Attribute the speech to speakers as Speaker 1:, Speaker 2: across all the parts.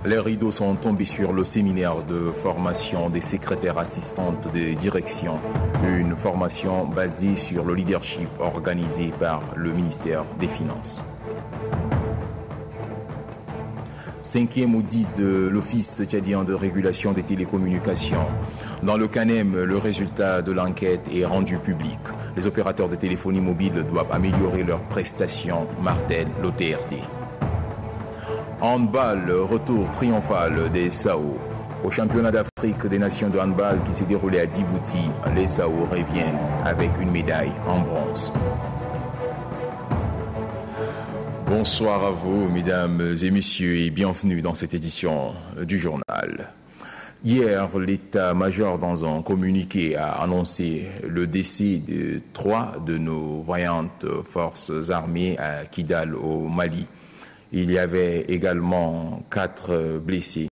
Speaker 1: Les rideaux sont tombés sur le séminaire de formation des secrétaires assistantes de direction, une formation basée sur le leadership organisé par le ministère des Finances. 5e audit de l'Office tchadien de régulation des télécommunications. Dans le CANEM, le résultat de l'enquête est rendu public. Les opérateurs de téléphonie mobile doivent améliorer leurs prestations, martèle l'OTRD. Handball, retour triomphal des SAO. Au championnat d'Afrique des nations de handball qui s'est déroulé à Djibouti, les SAO reviennent avec une médaille en bronze. Bonsoir à vous, mesdames et messieurs, et bienvenue dans cette édition du journal. Hier, l'état-major, dans un communiqué, a annoncé le décès de 3 de nos vaillantes forces armées à Kidal, au Mali. Il y avait également 4 blessés.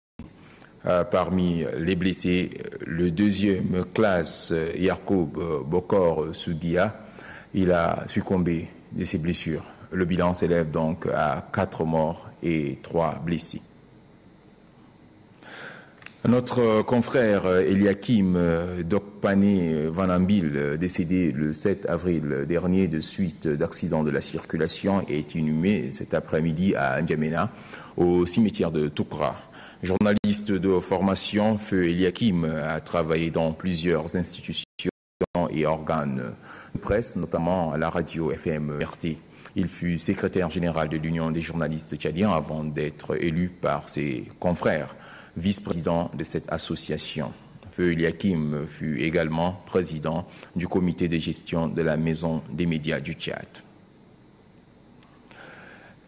Speaker 1: Parmi les blessés, le 2e classe Yacoub Bokor Soudia, il a succombé de ses blessures. Le bilan s'élève donc à 4 morts et 3 blessés. Notre confrère Eliakim Dokpane Vanambil, décédé le 7 avril dernier de suite d'accident de la circulation, est inhumé cet après-midi à N'Djamena, au cimetière de Toukra. Journaliste de formation, Feu Eliakim a travaillé dans plusieurs institutions et organes de presse, notamment à la radio FM RT. Il fut secrétaire général de l'Union des journalistes tchadiens avant d'être élu par ses confrères vice-président de cette association. Feu Eliakim fut également président du comité de gestion de la Maison des médias du Tchad.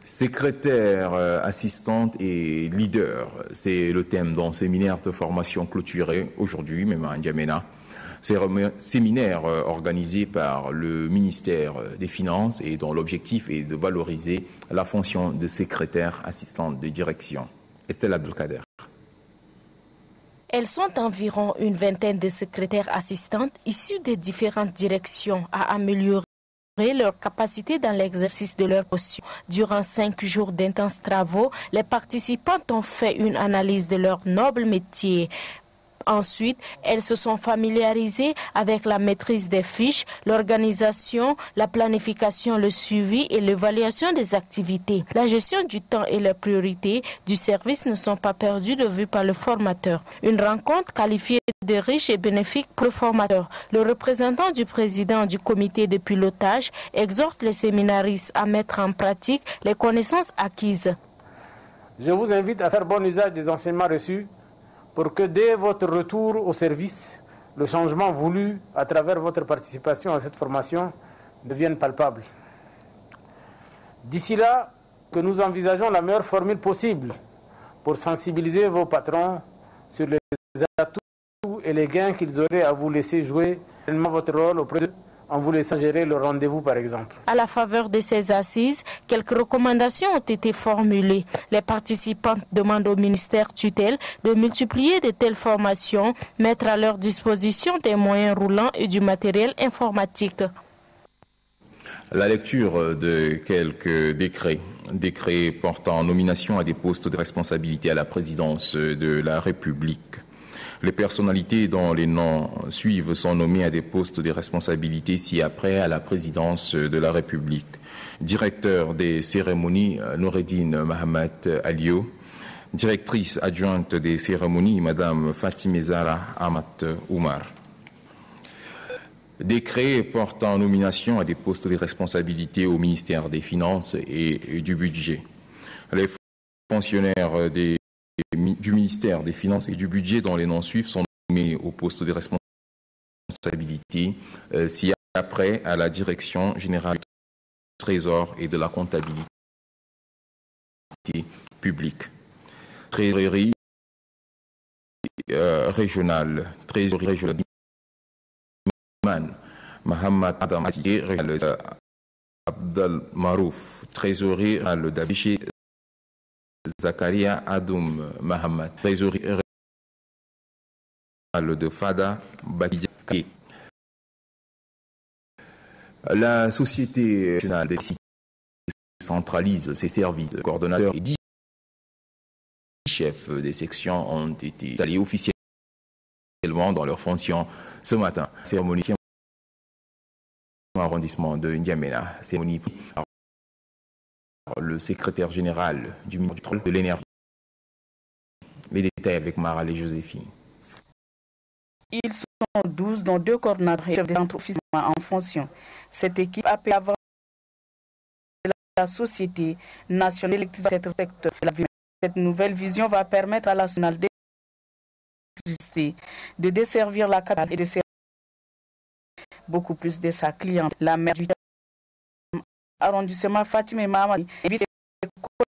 Speaker 1: Secrétaire, assistante et leader, c'est le thème d'un séminaire de formation clôturé aujourd'hui, même à N'Djamena. C'est un séminaire organisé par le ministère des Finances et dont l'objectif est de valoriser la fonction de secrétaire assistante de direction. Estelle Abdelkader.
Speaker 2: Elles sont environ une vingtaine de secrétaires assistantes issues des différentes directions à améliorer leur capacité dans l'exercice de leur posture. Durant 5 jours d'intenses travaux, les participantes ont fait une analyse de leur noble métier. Ensuite, elles se sont familiarisées avec la maîtrise des fiches, l'organisation, la planification, le suivi et l'évaluation des activités. La gestion du temps et les priorités du service ne sont pas perdues de vue par le formateur. Une rencontre qualifiée de riche et bénéfique pour le formateur. Le représentant du président du comité de pilotage exhorte les séminaristes à mettre en pratique les connaissances acquises.
Speaker 3: Je vous invite à faire bon usage des enseignements reçus pour que dès votre retour au service, le changement voulu à travers votre participation à cette formation devienne palpable. D'ici là, que nous envisageons la meilleure formule possible pour sensibiliser vos patrons sur les atouts et les gains qu'ils auraient à vous laisser jouer pleinement votre rôle auprès d'eux, en vous laissant gérer le rendez-vous par exemple.
Speaker 2: À la faveur de ces assises, quelques recommandations ont été formulées. Les participants demandent au ministère tutelle de multiplier de telles formations, mettre à leur disposition des moyens roulants et du matériel informatique.
Speaker 1: La lecture de quelques décrets portant nomination à des postes de responsabilité à la présidence de la République. Les personnalités dont les noms suivent sont nommées à des postes de responsabilité ci-après à la présidence de la République. Directeur des cérémonies, Noureddine Mohamed Alio. Directrice adjointe des cérémonies, Madame Fatimezara Amat Oumar. Décret portant nomination à des postes de responsabilité au ministère des Finances et du Budget. Les fonctionnaires du ministère des Finances et du Budget dont les noms suivent sont nommés au poste de responsabilité ci-après à la direction générale du Trésor et de la comptabilité publique. Trésorerie régionale, Mohamed Adam Abdel Marouf, trésorerie régionale d'Abiché Zakaria Adoum Mohamed, trésorerie régionale de Fada Bakidja. La Société nationale des sites centralise ses services. Coordonnateur et chefs des sections ont été installés officiellement dans leurs fonctions ce matin. Cérémonie arrondissement de N'Djamena. Cérémonie le secrétaire général du ministère de l'Énergie. Les détails avec Maral et Joséphine.
Speaker 4: Ils sont 12, dont 2 coordonnateurs et chefs des centres officiellement en fonction. Cette équipe a pu avoir la Société nationale d'électricité secteur de la ville. Cette nouvelle vision va permettre à la nationale d'électricité de desservir la capitale et de servir beaucoup plus de sa cliente. La maire du arrondissement Fatima Mamadi invite ses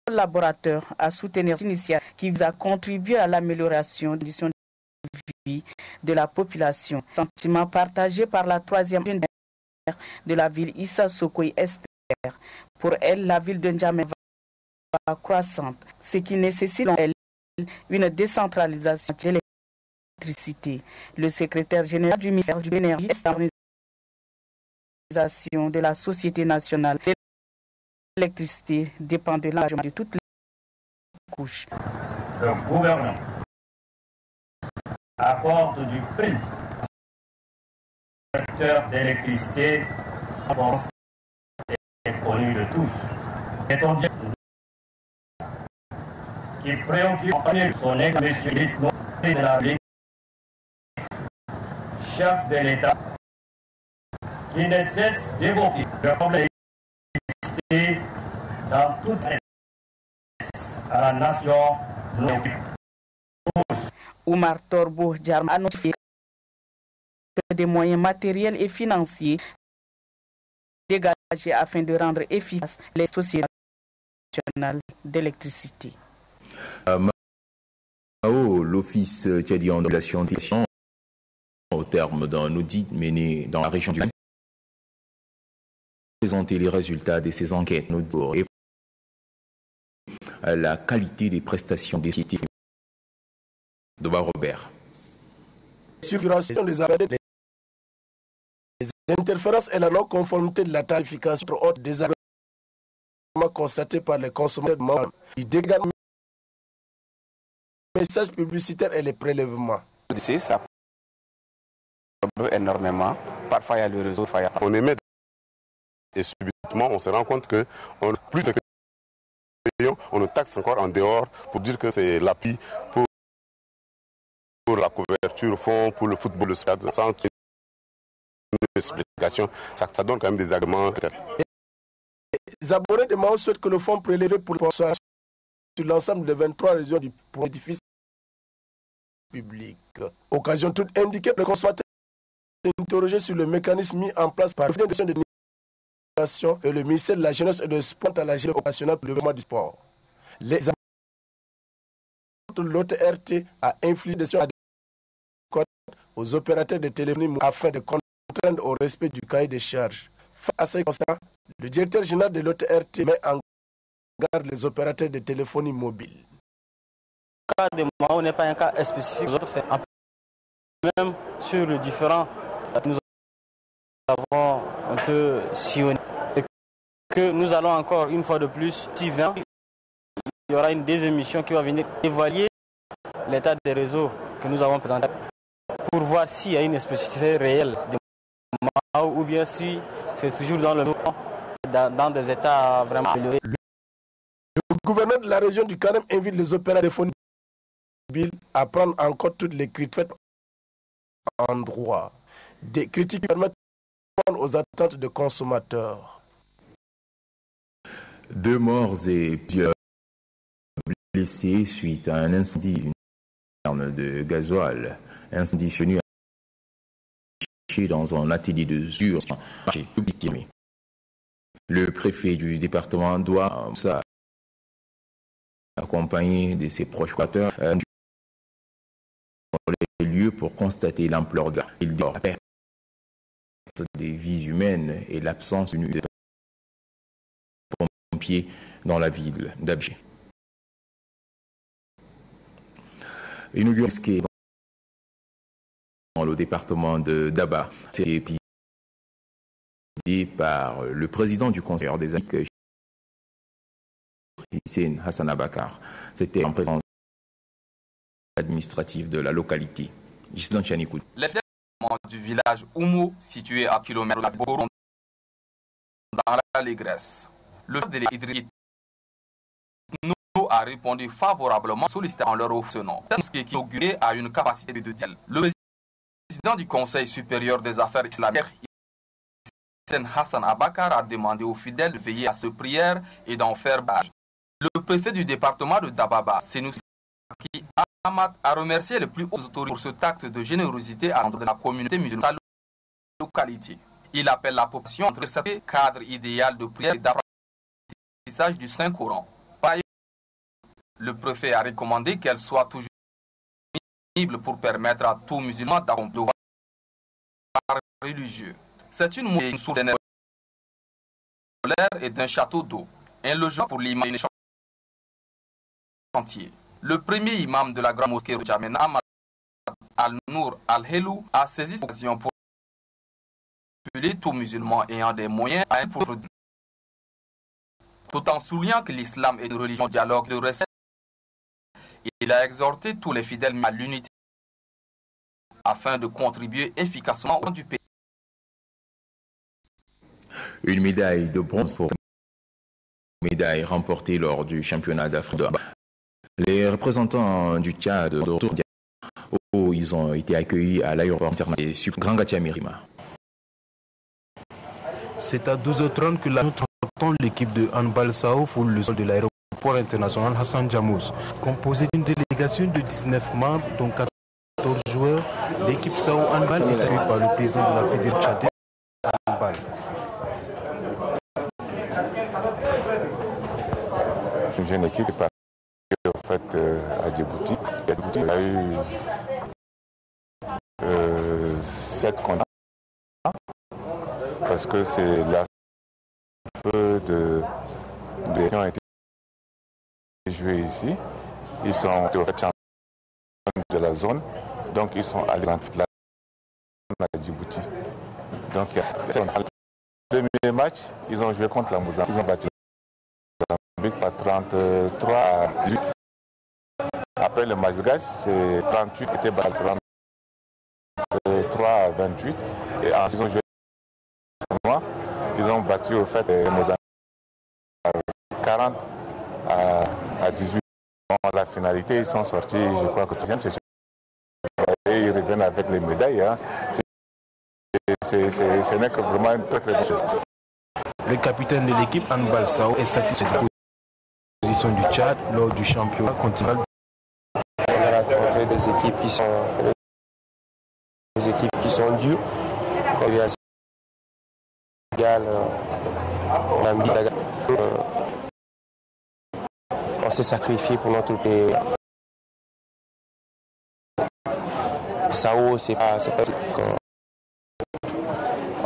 Speaker 4: collaborateurs à soutenir cette initiative qui vise à contribuer à l'amélioration des conditions de vie de la population. Sentiment partagé par la 3e maire de la ville, Issa Sokoy Esther. Pour elle, la ville de N'Djamena va croissante, ce qui nécessite selon elle une décentralisation de l'électricité. Le secrétaire général du ministère de l'Énergie est l'organisation de la Société nationale de l'électricité dépend de l'engagement de toutes les couches.
Speaker 5: Le gouvernement apporte du prix au secteur d'électricité est connu de tous. C'est un bien qui préoccupe son ex-ministre de la République, chef de l'État, qui ne cesse d'évoquer le problème de l'électricité dans toute à la nation.
Speaker 4: Oumar Torbo Djarma a notifié que des moyens matériels et financiers dégagés afin de rendre efficaces les sociétés nationales d'électricité.
Speaker 1: L'Office tchadien de régulation au terme d'un audit mené dans la région du Mali, présenter les résultats de ces enquêtes et la qualité des prestations des sociétés de Robert.
Speaker 6: Circulation des appels, les interférences et la non-conformité de la tarification entre autres désagréments constatés par les consommateurs membres. Ils dégagent les messages publicitaires et les prélèvements.
Speaker 7: Ça énormément. Parfois, il y a le réseau.
Speaker 8: On émet et subitement, on se rend compte que plus de on nous taxe encore en dehors pour dire que c'est l'appui pour la couverture, fond pour le football, le stade, sans une explication. Ça donne quand même des arguments.
Speaker 6: Les abonnés de Mao souhaitent que le fonds prélevé pour le sur l'ensemble des 23 régions du édifice public. Occasion toute indiquée, le consommateur est interrogé sur le mécanisme mis en place par la Fédération de l'Innovation et le ministère de la Jeunesse et de Sport à la Génération opérationnelle pour le développement du sport. Les l'OTRT a infligé des sanctions aux opérateurs de téléphonie afin de contraindre au respect du cahier des charges. Face à ces constats, le directeur général de l'OTRT met en garde les opérateurs de téléphonie mobile.
Speaker 9: Le cas de Mao n'est pas un cas spécifique, c'est un peu même sur le différent. Nous avons un peu sillonné et que nous allons encore une fois de plus, si 20, il y aura une deuxième mission qui va venir évaluer l'état des réseaux que nous avons présenté pour voir s'il y a une spécificité réelle de Mao ou bien si c'est toujours dans des états vraiment améliorés.
Speaker 6: Le gouverneur de la région du Kanem invite les opérateurs de téléphonie mobile à prendre en compte toutes les critiques faites en droit. Des critiques qui permettent de répondre aux attentes des consommateurs.
Speaker 1: 2 morts et plusieurs blessés suite à un incendie de gasoil. Incendie survenu dans un atelier de usure. Le préfet du département doit accompagner de ses proches collaborateurs dans les lieux pour constater l'ampleur de la perte des vies humaines et l'absence de pompiers dans la ville d'Abidjan. Inauguré dans le département de Daba, c'est épisé par le président du Conseil des Afriques, Hissène Hassan Abakar. C'était en présence administrative de la localité. Gisdan Chanikoud.
Speaker 10: Les départements du village Oumo, situé à kilomètres de la Boron, dans l'Allégresse. Le chef de l'Idrit a répondu favorablement sollicitant leur offre ce nom. Ce qui est inauguré à une capacité de 10. Le président du Conseil supérieur des affaires islamiques, Hissène Hassan Abakar, a demandé aux fidèles de veiller à ce prière et d'en faire barrage. Le préfet du département de Dababa, Senoussi Ahmad, a remercié les plus hautes autorités pour cet acte de générosité à l'endroit de la communauté musulmane de la localité. Il appelle la population à entrer ce cadre idéal de prière et d'apprentissage du Saint-Coran. Le préfet a recommandé qu'elle soit toujours disponible pour permettre à tout musulman d'accomplir le devoir religieux. C'est une source d'énergie et d'un château d'eau, un logement pour l'imam et chantier. Le premier imam de la grande mosquée de Djamena, Al-Nour Al-Helou, a saisi cette occasion pour appeler tout musulman ayant des moyens à un pour tout en soulignant que l'islam est une religion de dialogue de respect. Il a exhorté tous les fidèles à l'unité afin de contribuer efficacement au du pays.
Speaker 1: Une médaille de bronze pour médaille remportée lors du championnat d'Afrique. Les représentants du Tchad de retour, ils ont été accueillis à l'aéroport international de Grand Gatia-Mirima.
Speaker 11: C'est à 12h30 que l'équipe de handball Sao foule le sol de l'aéroport international Hassan Djamouz, composé d'une délégation de 19 membres, dont 14 joueurs. L'équipe Sao handball est accueillie par le président de la Fédération tchadienne de handball.
Speaker 12: Une jeune équipe est partie en fait, à Djibouti. Il y a eu 7 contrats parce que c'est là peu de qui ont été joués ici. Ils sont en fait champions de la zone, donc ils sont allés en fait à Djibouti. Donc le premier match, ils ont joué contre la Mozambique. Ils ont battu la Mozambique par 33 à 18. Après le match de gage, c'est 38 qui était battu 33 à 28. Et ensuite ils ont joué ils ont battu au fait les Mozambiques 40 à 18. Dans la finalité, ils sont sortis, je crois que troisième, et ils reviennent avec les médailles. Hein. Ce n'est que vraiment une très très bonne chose.
Speaker 11: Le capitaine de l'équipe handball Sao est satisfait de la position du Tchad lors du championnat continental.
Speaker 13: On a rencontré des équipes qui sont dures, comme il y a on s'est sacrifié pour notre pays. Sao, c'est pas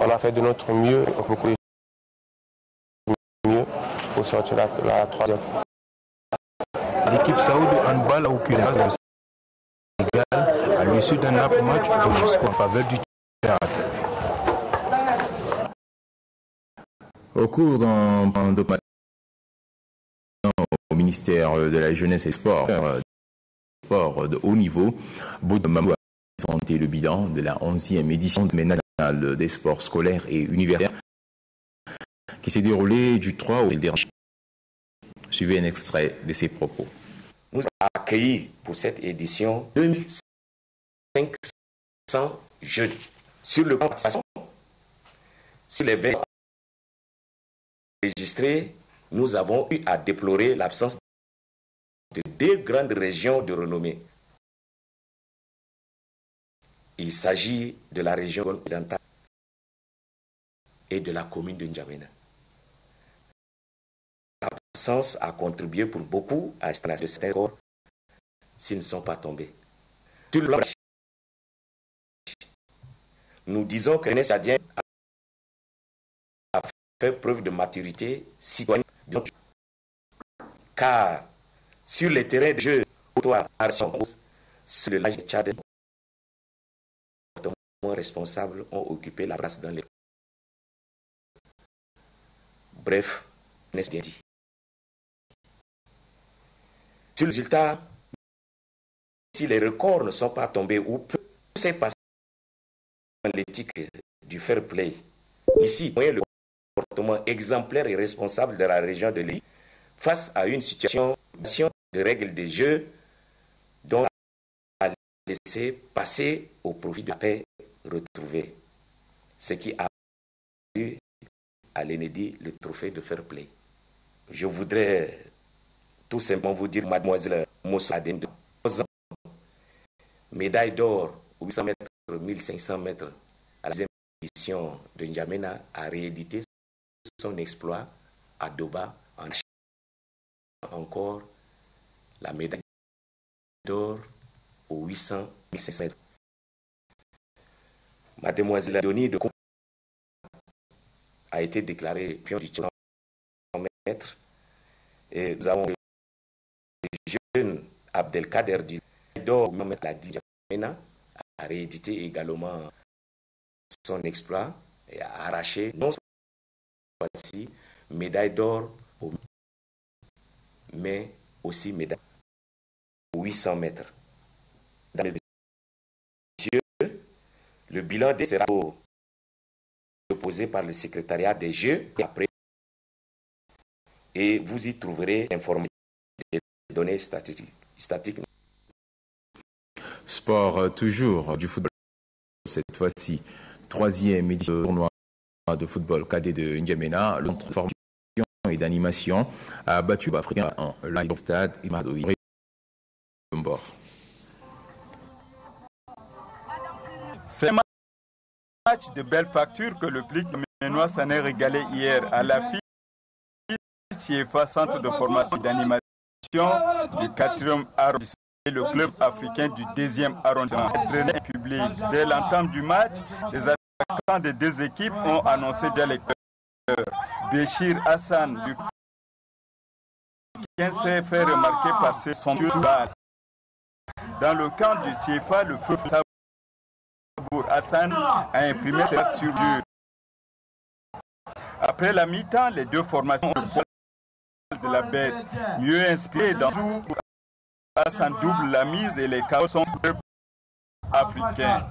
Speaker 13: on a fait de notre mieux, beaucoup mieux pour sortir la troisième.
Speaker 11: L'équipe Sao de handball a aucune chance de Sénégal à l'issue d'un âpre match en faveur du Tchad.
Speaker 1: Au cours d'un document au ministère de la Jeunesse et Sport de haut niveau, Boudamamou a présenté le bilan de la 11e édition du Semaine nationale des sports scolaires et universitaires qui s'est déroulée du 3 au dernier. Suivez un extrait de ses propos.
Speaker 14: Nous avons accueilli pour cette édition 2500 jeunes. Sur le plan sur les 20 enregistrés, nous avons eu à déplorer l'absence de 2 grandes régions de renommée. Il s'agit de la région occidentale et de la commune de N'Djamena. L'absence a contribué pour beaucoup à l'installation de certains corps s'ils ne sont pas tombés. Sur le plan, nous disons que l'État tchadien a fait preuve de maturité citoyenne, car sur les terrains de jeu, sur le large Tchad, les responsables ont occupé la place dans les. Bref, n'est-ce bien dit. Sur le résultat, si les records ne sont pas tombés ou peu s'est passé dans l'éthique du fair play. Ici, le comportement exemplaire et responsable de la région de l'île face à une situation de règles de jeu dont a laissé passer au profit de la paix retrouvée. Ce qui a eu à l'Enedi le trophée de fair play. Je voudrais tout simplement vous dire, mademoiselle Mosso Adem, de 11 ans, médaille d'or 800 mètres, 1500 mètres à la deuxième édition de N'Djamena, a réédité son exploit à Doba en achetant encore la médaille d'or aux 800 1500 mètres. Mademoiselle Denis de a été déclarée pion du 100 mètres et nous avons le jeune Abdelkader du d'or la N'Djamena a réédité également son exploit et a arraché non seulement médaille d'or mais aussi médaille aux 800 mètres. Mesdames et messieurs, le bilan sera déposé par le secrétariat des Jeux et vous y trouverez l'information des données statistiques.
Speaker 1: Sport toujours du football. Cette fois-ci, 3e édition du tournoi de football cadet de N'Djamena. L'autre formation et d'animation a battu l'Africain en live au stade Imadoui.
Speaker 15: C'est un match de belle facture que le public ménois s'en est régalé hier à la CIEFA, centre de formation et d'animation du 4e arrondissement. Le club africain du 2e arrondissement est public. Dès l'entame du match, les attaquants des deux équipes ont annoncé déjà les couleurs. Béchir Hassan du 15 s'est fait remarquer par ses somptueux balles. Dans le camp du CIEFA, le feu Tabour Hassan a imprimé ses passes sur dur. Après la mi-temps, les deux formations de la bête, mieux inspirées dans tout. Hassan double la mise et les chaos sont africains.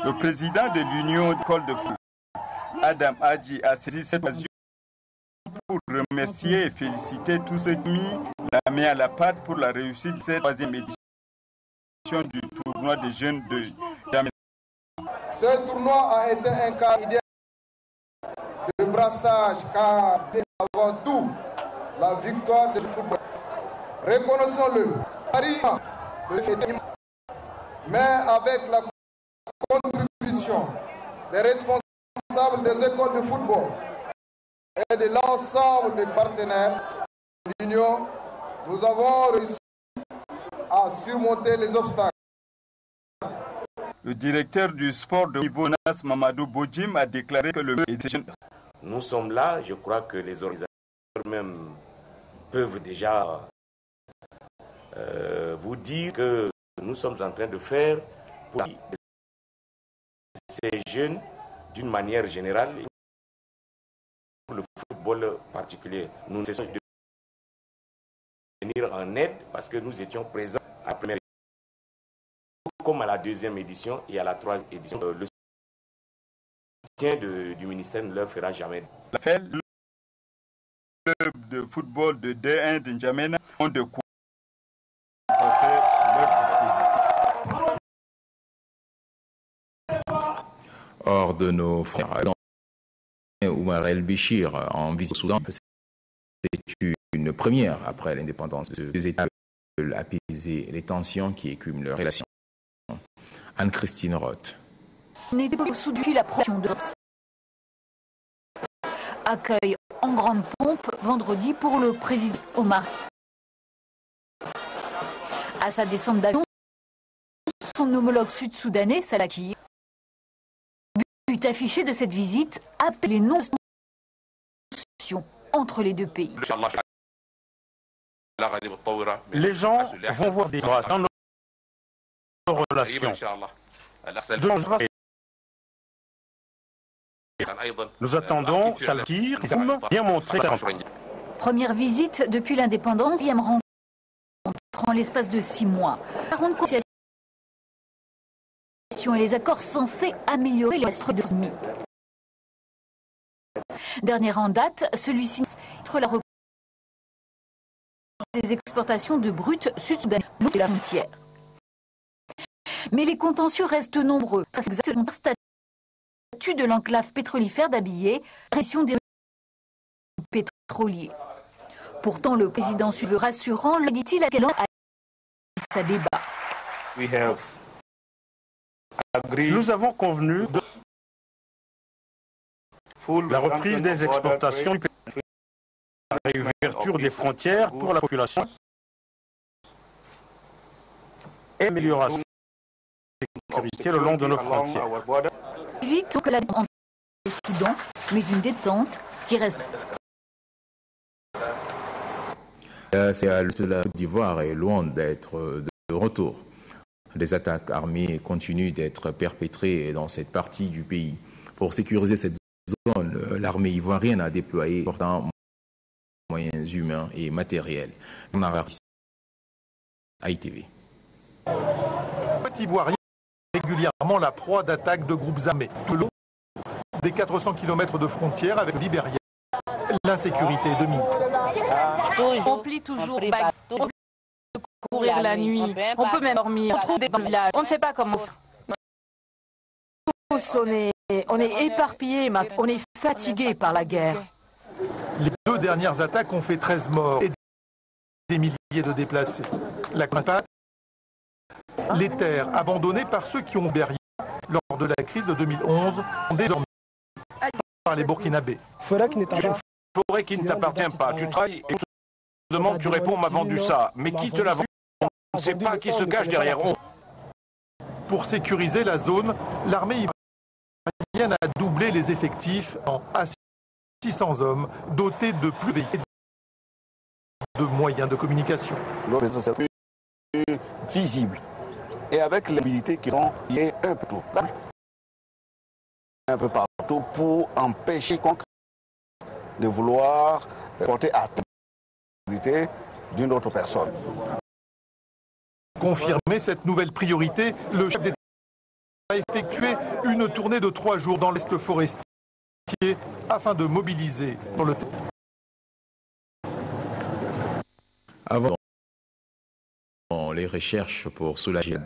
Speaker 15: Le président de l'Union d'école de foot, Adam Hadji, a saisi cette occasion pour remercier et féliciter tous ceux qui ont mis la main à la pâte pour la réussite de cette 3e édition du tournoi des jeunes de N'Djamena.
Speaker 16: Ce tournoi a été un cas idéal de brassage car avant tout la victoire du football. Reconnaissons-le, mais avec la contribution des responsables des écoles de football et de l'ensemble des partenaires de l'Union, nous avons réussi à surmonter les obstacles.
Speaker 15: Le directeur du sport de niveau Nas Mamadou Bodjim a déclaré que le
Speaker 14: Nous sommes là, je crois que les organisateurs même peuvent déjà vous dire que nous sommes en train de faire pour ces jeunes d'une manière générale et pour le football particulier. Nous ne cessons de venir en aide parce que nous étions présents à la première édition comme à la 2e édition et à la 3e édition. Le soutien du ministère ne leur fera jamais.
Speaker 15: Le club de football de D1 de N'Djamena ont de quoi renforcer leur dispositif.
Speaker 1: Hors de nos frères, Oumar El-Béchir en visite au Soudan, c'est une première après l'indépendance de ces deux États, apaiser les tensions qui écument leurs relations. Anne-Christine Roth.
Speaker 17: On était depuis la promotion de accueil en grande pompe vendredi pour le président Omar. À sa descente d'avion, son homologue sud-soudanais, Salaki, but affiché de cette visite appelle les non-tensions entre les deux pays.
Speaker 18: Les gens vont voir des dans nos relations. Nous attendons Salva Kiir bien montrer sa campagne.
Speaker 17: Première visite depuis l'indépendance, 10e rencontre en l'espace de 6 mois. 40 conciliations et les accords censés améliorer les restes de l'ennemi. Dernier en date, celui-ci entre la reprise des exportations de brut sud-soudanais de la frontière. Mais les contentieux restent nombreux. C'est exactement le statut de l'enclave pétrolifère d'Abyei, région des pétroliers. Pourtant, le président se veut rassurant, le dit-il à Addis Abeba.
Speaker 18: Nous avons convenu de la reprise des exportations, la réouverture des frontières pour la population et l'amélioration de la sécurité le long de nos frontières.
Speaker 17: Visite que la demande au Soudan, mais une détente qui reste.
Speaker 1: C'est à l'est de la Côte d'Ivoire et loin d'être de retour. Des attaques armées continuent d'être perpétrées dans cette partie du pays. Pour sécuriser cette zone, l'armée ivoirienne a déployé importants moyens humains et matériels. On a ITV.
Speaker 19: L'Ouest ivoirien est régulièrement la proie d'attaques de groupes armés. Tout le long des 400 km de frontière avec le Libéria, l'insécurité est de mise.
Speaker 20: On plie toujours on peut courir la nuit, on peut même dormir, on trouve des villages, on ne sait pas comment faire. On est éparpillés, on est fatigués par la guerre.
Speaker 19: Les 2 dernières attaques ont fait 13 morts et des milliers de déplacés. La campagne, les terres abandonnées par ceux qui ont berrié lors de la crise de 2011 sont désormais par les Burkinabés.
Speaker 18: Une forêt qui ne t'appartient pas. Tu travailles et tu te demandes, tu réponds, on m'a vendu ça. Mais qui te l'a vendu? On ne sait pas qui se cache derrière.
Speaker 19: Pour sécuriser la zone, l'armée ivoirienne a doublé les effectifs à 600 hommes dotés de plus de moyens de communication.
Speaker 21: Nos réseaux sont plus visibles et avec les mobilités qui sont liées un peu partout pour empêcher de vouloir porter atteinte d'une autre personne.
Speaker 19: Confirmer cette nouvelle priorité, le chef d'État a effectué une tournée de 3 jours dans l'Est forestier afin de mobiliser dans le terrain.
Speaker 1: Avant les recherches pour soulager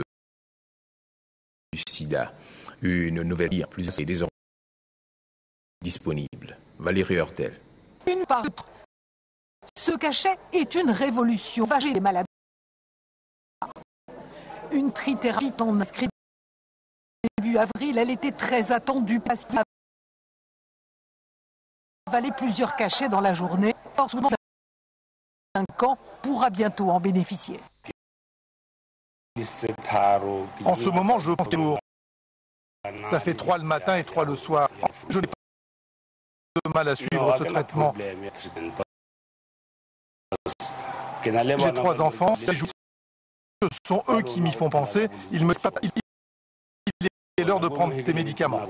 Speaker 1: du sida, une nouvelle vie plus est désormais disponible. Valérie Hurtel.
Speaker 22: Une part. Ce cachet est une révolution. Vager les malades. Une trithérapie en inscrit début avril, elle était très attendue. Avaler plusieurs cachets dans la journée. Un camp pourra bientôt en bénéficier.
Speaker 19: En ce moment, je pense que ça fait 3 le matin et 3 le soir. Je n'ai pas de mal à suivre ce traitement. J'ai 3 enfants. Ce sont eux qui m'y font penser. Il est l'heure de prendre tes médicaments.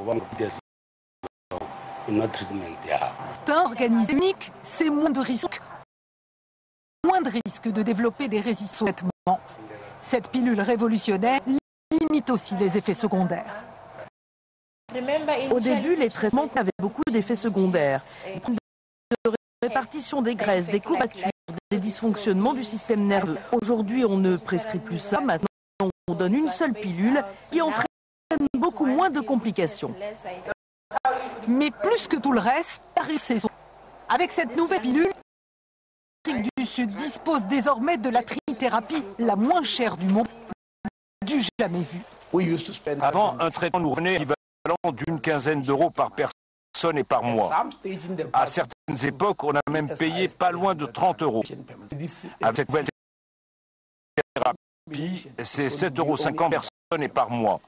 Speaker 22: Organisé unique, c'est moins de risques. Moins de risques de développer des résistances. Cette pilule révolutionnaire limite aussi les effets secondaires.
Speaker 23: Au début, les traitements avaient beaucoup d'effets secondaires. De répartition des graisses, des courbatures, des dysfonctionnements du système nerveux. Aujourd'hui, on ne prescrit plus ça. Maintenant, on donne une seule pilule qui entraîne beaucoup moins de complications.
Speaker 22: Mais plus que tout le reste, avec cette nouvelle pilule, l'Afrique du Sud dispose désormais de la trithérapie la moins chère du monde, du jamais vu.
Speaker 18: Avant, un traitement nous revenait l'équivalent d'une quinzaine d'euros par personne et par mois. À certaines époques, on a même payé pas loin de 30 euros. Avec cette nouvelle thérapie, c'est 7,50 € personne et par mois.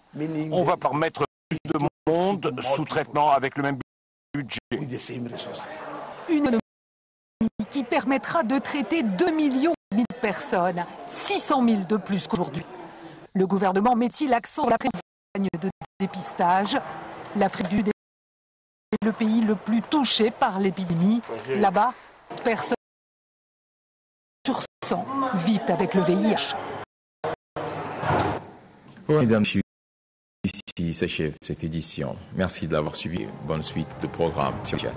Speaker 18: On va permettre plus de monde sous traitement avec le même budget.
Speaker 22: Une économie qui permettra de traiter 2 millions de personnes, 600 000 de plus qu'aujourd'hui. Le gouvernement met-il l'accent sur la campagne de dépistage? L'Afrique du le pays le plus touché par l'épidémie. Là-bas, personne sur 100 vivent avec le VIH.
Speaker 1: Bon, mesdames, messieurs, ici s'achève cette édition. Merci de l'avoir suivi. Bonne suite de programme sur Chat.